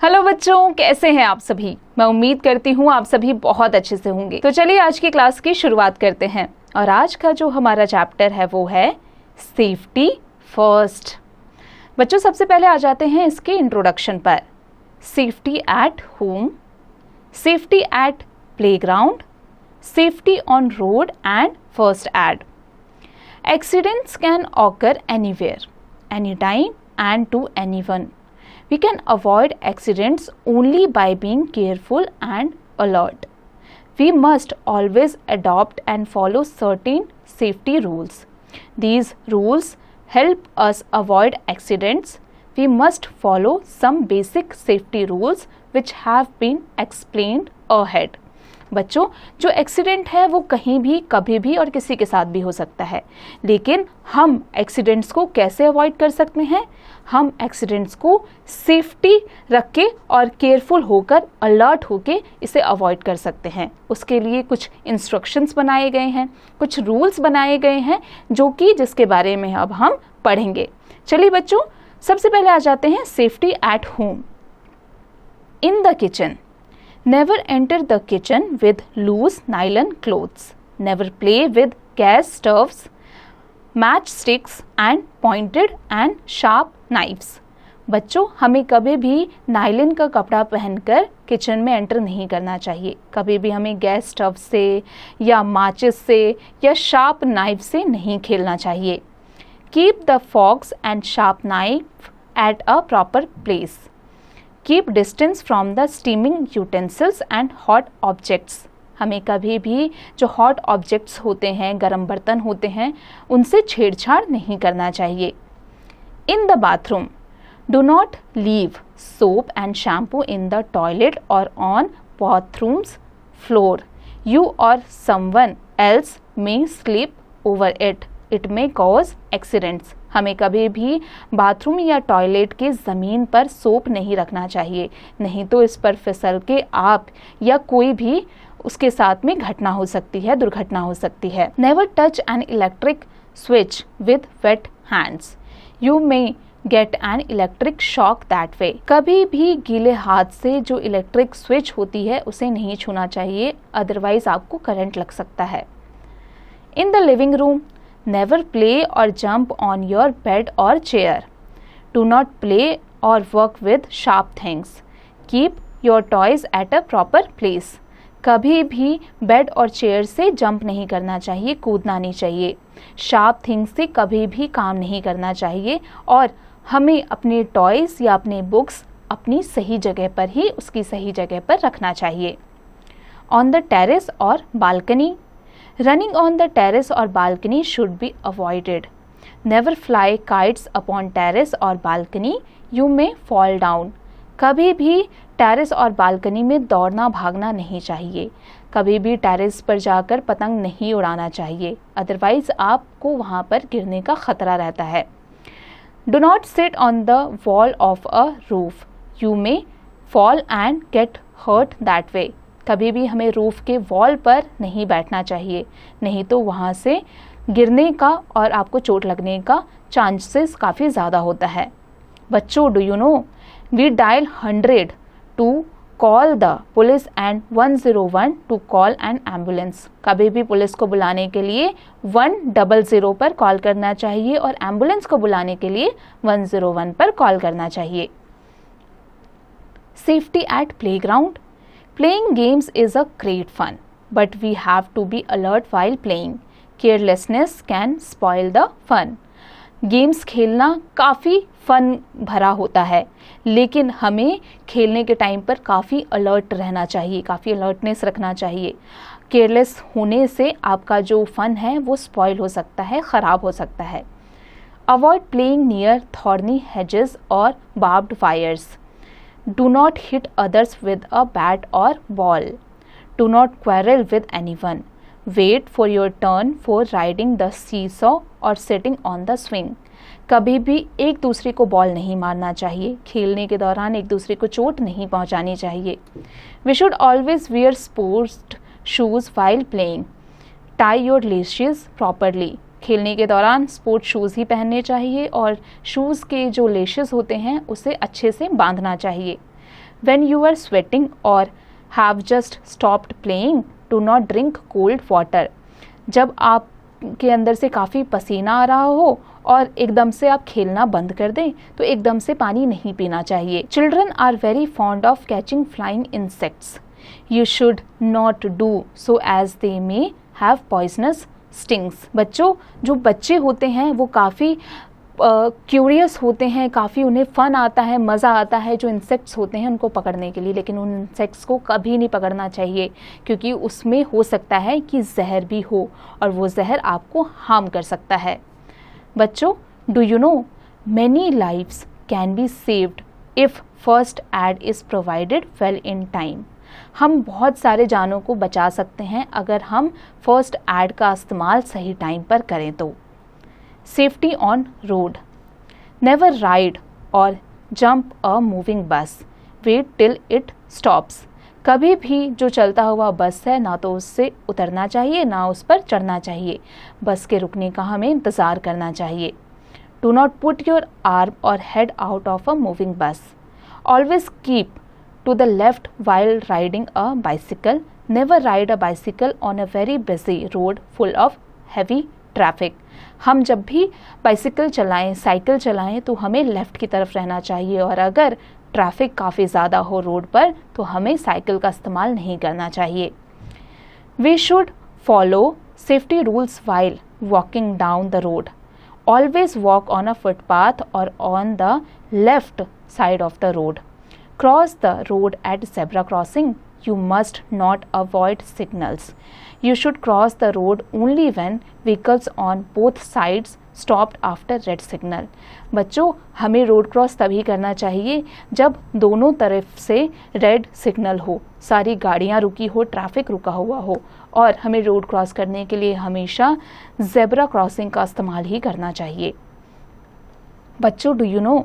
Hello बच्चों, कैसे हैं आप सभी। मैं उम्मीद करती हूँ आप सभी बहुत अच्छे से होंगे। तो चलिए आज की क्लास की शुरुआत करते हैं। और आज का जो हमारा चैप्टर है वो है सेफ्टी फर्स्ट। बच्चों सबसे पहले आ जाते हैं इसके इंट्रोडक्शन पर। Safety at home, safety eight playground, safety on road and first aid. Accidents can occur anywhere, anytime and to anyone. We can avoid accidents only by being careful and alert. We must always adopt and follow certain safety rules. These rules help us avoid accidents. We must follow some basic safety rules which have been explained ahead. बच्चों जो accident है वो कहीं भी कभी भी और किसी के साथ भी हो सकता है, लेकिन हम एक्सीडेंट्स को कैसे अवॉइड कर सकते हैं। हम एक्सीडेंट्स को सेफ्टी रख के और केयरफुल होकर अलर्ट होके इसे अवॉइड कर सकते हैं। उसके लिए कुछ इंस्ट्रक्शंस बनाए गए हैं, कुछ रूल्स बनाए गए हैं जो कि जिसके बारे में अब हम पढ़ेंगे। चलिए बच्चों सबसे पहले आ जाते हैं safety at home. In the kitchen, never enter the kitchen with loose nylon clothes. Never play with gas stoves, matchsticks and pointed and sharp knives. बच्चों हमें कभी भी नायलिन का कपड़ा पहनकर किचन में एंटर नहीं करना चाहिए। कभी भी हमें गैस स्टव से या माचिस से या शार्प नाइफ से नहीं खेलना चाहिए। Keep the forks and sharp knife at a proper place. Keep distance from the steaming utensils and hot objects. हमें कभी भी जो hot objects होते हैं, गर्म बर्तन होते हैं, उनसे छेड़छाड़ नहीं करना चाहिए। In the bathroom, do not leave soap and shampoo in the toilet or on bathroom's floor. You or someone else may slip over it. It may cause accidents. हमें कभी भी बाथरूम या टॉयलेट के ज़मीन पर सोप नहीं रखना चाहिए, नहीं तो इस पर फिसल के आप या कोई भी उसके साथ में घटना हो सकती है, दुर्घटना हो सकती है। Never touch an electric switch with weight hands, you may get an electric shock that way. कभी भी गीले हाथ से जो इलेक्ट्रिक स्विच होती है उसे नहीं छूना चाहिए, अदरवाइज आपको करंट लग सकता है। In the living room, never play or jump on your bed or chair. Do not play or work with sharp things. Keep your toys at a proper place. कभी भी बेड और chair से jump नहीं करना चाहिए, कूदना नहीं चाहिए। शार्प थिंग्स से कभी भी काम नहीं करना चाहिए और हमें अपने टॉयज़ या अपने बुक्स अपनी सही जगह पर ही उसकी सही जगह पर रखना चाहिए। ऑन द टेरेस और balcony, running on the terrace or balcony should be avoided. Never fly kites upon terrace or balcony, you may fall down. कभी भी टेरेस और बालकनी में दौड़ना भागना नहीं चाहिए। कभी भी टेरेस पर जाकर पतंग नहीं उड़ाना चाहिए, अदरवाइज आपको वहाँ पर गिरने का खतरा रहता है। Do not sit on the wall of a roof. You may fall and get hurt that way. कभी भी हमें रूफ के वॉल पर नहीं बैठना चाहिए, नहीं तो वहाँ से गिरने का और आपको चोट लगने का चांसेस काफ़ी ज़्यादा होता है। बच्चों do you know we dial 100 to call the police and 101 to call an ambulance. कभी भी पुलिस को बुलाने के लिए 100 पर कॉल करना चाहिए और एम्बुलेंस को बुलाने के लिए 101 पर कॉल करना चाहिए। Safety eight playground, Playing games is a great fun, but we have to be alert while playing. Carelessness can spoil the fun. Games खेलना काफ़ी फन भरा होता है, लेकिन हमें खेलने के टाइम पर काफ़ी अलर्ट रहना चाहिए, काफ़ी अलर्टनेस रखना चाहिए। केयरलेस होने से आपका जो फन है वो स्पॉइल हो सकता है, ख़राब हो सकता है। Avoid playing near thorny hedges और barbed wires. Do not hit others with a bat or ball. Do not quarrel with anyone. Wait for your turn for riding the seesaw or sitting on the swing. कभी भी एक दूसरे को ball नहीं मारना चाहिए, खेलने के दौरान एक दूसरे को चोट नहीं पहुंचानी चाहिए। We should always wear sports shoes while playing. Tie your laces properly. खेलने के दौरान स्पोर्ट शूज़ ही पहनने चाहिए और शूज़ के जो लेशेस होते हैं उसे अच्छे से बांधना चाहिए। When you are sweating or have just stopped playing, do not drink cold water. जब आपके अंदर से काफ़ी पसीना आ रहा हो और एकदम से आप खेलना बंद कर दें तो एकदम से पानी नहीं पीना चाहिए. Children are very fond of catching flying insects. You should not do so as they may have poisonous stings. बच्चों, जो बच्चे होते हैं वो काफ़ी क्यूरियस होते हैं, काफ़ी उन्हें फ़न आता है, मज़ा आता है जो इंसेक्ट्स होते हैं उनको पकड़ने के लिए, लेकिन उन इंसेक्ट्स को कभी नहीं पकड़ना चाहिए क्योंकि उसमें हो सकता है कि जहर भी हो और वो जहर आपको हार्म कर सकता है. बच्चों, do you know many lives can be saved if first aid is provided well in time. हम बहुत सारे जानों को बचा सकते हैं अगर हम फर्स्ट एड का इस्तेमाल सही टाइम पर करें तो. Safety on road. Never ride or jump a moving bus. Wait till it stops. कभी भी जो चलता हुआ बस है ना तो उससे उतरना चाहिए ना उस पर चढ़ना चाहिए. बस के रुकने का हमें इंतज़ार करना चाहिए. Do not put your arm or head out of a moving bus. Always keep to the left while riding a bicycle. Never ride a bicycle on a very busy road full of heavy traffic. हम जब भी bicycle चलाएं, cycle चलाएं तो हमें left की तरफ रहना चाहिए और अगर ट्रैफिक काफ़ी ज़्यादा हो रोड पर तो हमें साइकिल का इस्तेमाल नहीं करना चाहिए. We should follow safety rules while walking down the road. Always walk on a footpath और on the left side of the road. Cross the road at zebra crossing. You must not avoid signals. You should cross the road only when vehicles on both sides stopped after red signal. बच्चों, हमें road cross तभी करना चाहिए जब दोनों तरफ से red signal हो, सारी गाड़ियाँ रुकी हो, ट्रैफिक रुका हुआ हो और हमें रोड क्रॉस करने के लिए हमेशा ज़ेब्रा क्रॉसिंग का इस्तेमाल ही करना चाहिए. बच्चों, do you no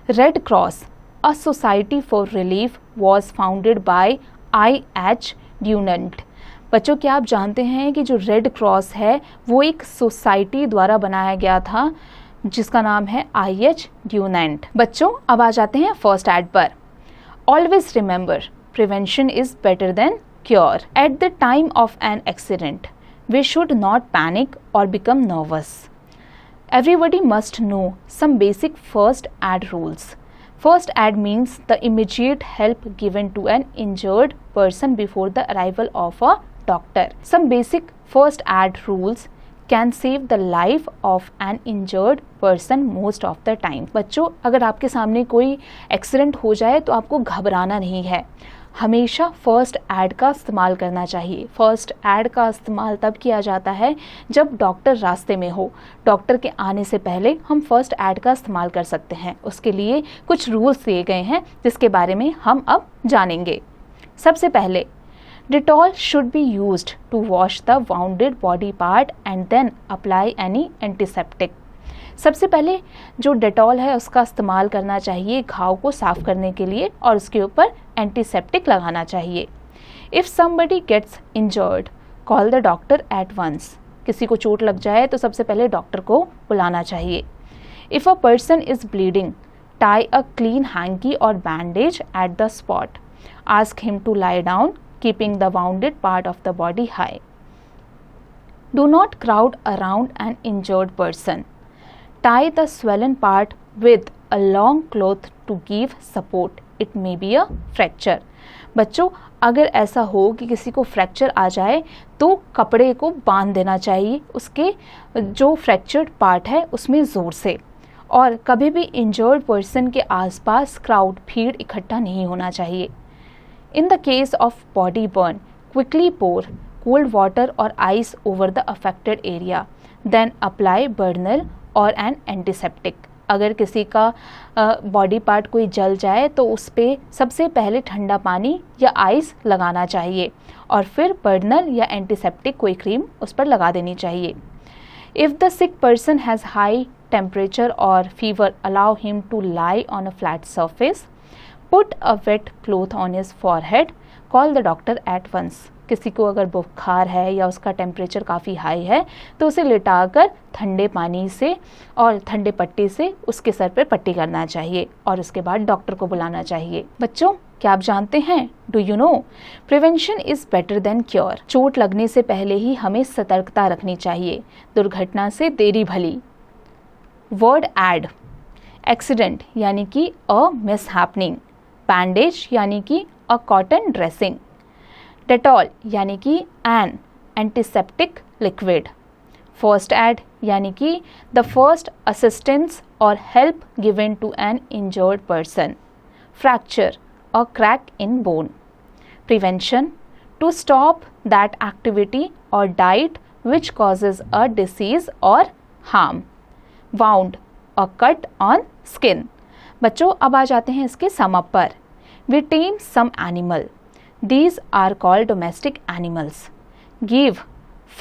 red cross a society for relief was founded by I.H. Dunant. बच्चों, क्या आप जानते हैं कि जो रेड क्रॉस है वो एक सोसाइटी द्वारा बनाया गया था जिसका नाम है I.H. ड्यूनेंट. बच्चों, अब आ जाते हैं फर्स्ट एड पर. Always remember prevention is better than cure. At the time of an accident we should not panic और become nervous. Everybody must know some basic first aid rules. First aid means the immediate help given to an injured person before the arrival of a doctor. Some basic first aid rules can save the life of an injured person most of the time. बच्चों, अगर आपके सामने कोई accident हो जाए तो आपको घबराना नहीं है. हमेशा फर्स्ट एड का इस्तेमाल करना चाहिए. फर्स्ट एड का इस्तेमाल तब किया जाता है जब डॉक्टर रास्ते में हो. डॉक्टर के आने से पहले हम फर्स्ट एड का इस्तेमाल कर सकते हैं. उसके लिए कुछ रूल्स दिए गए हैं जिसके बारे में हम अब जानेंगे. सबसे पहले, Dettol should be used to wash the wounded body part and then apply any antiseptic. सबसे पहले जो डेटॉल है उसका इस्तेमाल करना चाहिए घाव को साफ करने के लिए और उसके ऊपर एंटीसेप्टिक लगाना चाहिए. If somebody gets injured call the doctor at once. किसी को चोट लग जाए तो सबसे पहले डॉक्टर को बुलाना चाहिए. If a person is bleeding tie a clean hanky और bandage at the spot. Ask him to lie down keeping the wounded part of the body high. Do not crowd around an injured person. Tie the swollen part with a long cloth to give support. It may be a fracture. बच्चों, अगर ऐसा हो कि किसी को fracture आ जाए तो कपड़े को बांध देना चाहिए उसके जो फ्रैक्चर्ड पार्ट है उसमें ज़ोर से. और कभी भी इंजर्ड पर्सन के आसपास क्राउड भीड़ इकट्ठा नहीं होना चाहिए. In the case of body burn, quickly pour cold water और ice over the affected area. Then apply burner और एन एंटीसेप्टिक. अगर किसी का बॉडी पार्ट कोई जल जाए तो उस पर सबसे पहले ठंडा पानी या आइस लगाना चाहिए और फिर बर्नर या एंटीसेप्टिक कोई क्रीम उस पर लगा देनी चाहिए. If the sick person has high temperature और fever allow him to lie on a flat surface. Put a wet cloth on his forehead. Call the doctor at once. किसी को अगर बुखार है या उसका टेम्परेचर काफ़ी हाई है तो उसे लिटाकर ठंडे पानी से और ठंडे पट्टी से उसके सर पर पट्टी करना चाहिए और उसके बाद डॉक्टर को बुलाना चाहिए. बच्चों, क्या आप जानते हैं? Do you no? Prevention is better than cure. चोट लगने से पहले ही हमें सतर्कता रखनी चाहिए, दुर्घटना से देरी भली। Word add. एक्सीडेंट यानी कि अ मिसहैपनिंग, बैंडेज यानी कि अ कॉटन ड्रेसिंग, डेटॉल यानी कि an antiseptic liquid, first aid यानी कि द फर्स्ट असिस्टेंस और help given to an injured person, fracture or crack in bone. Prevention, to stop that activity or diet which causes a disease or harm. Wound, a cut on skin. बच्चों अब आ जाते हैं इसके sum up पर. We tame some animal. These are called domestic animals. Give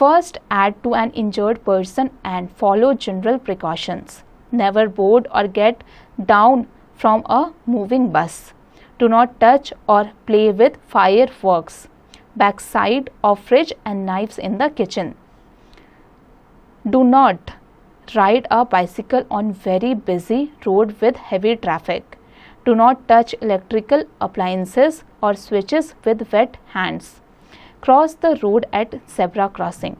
first aid to an injured person and follow general precautions. Never board or get down from a moving bus. Do not touch or play with fireworks, backside of fridge and knives in the kitchen. Do not ride a bicycle on very busy road with heavy traffic. Do not touch electrical appliances or switches with wet hands. Cross the road at zebra crossing.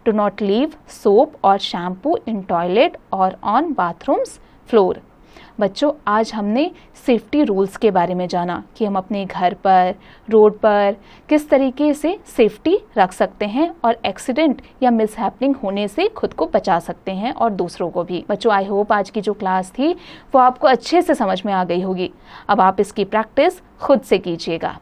Do not leave soap or shampoo in toilet or on bathroom's floor. बच्चों आज हमने safety rules के बारे में जाना कि हम अपने घर पर, रोड पर किस तरीके से सेफ्टी रख सकते हैं और एक्सीडेंट या मिसहैपनिंग होने से खुद को बचा सकते हैं और दूसरों को भी। बच्चों आई होप आज की जो क्लास थी वो आपको अच्छे से समझ में आ गई होगी। अब आप इसकी प्रैक्टिस खुद से कीजिएगा।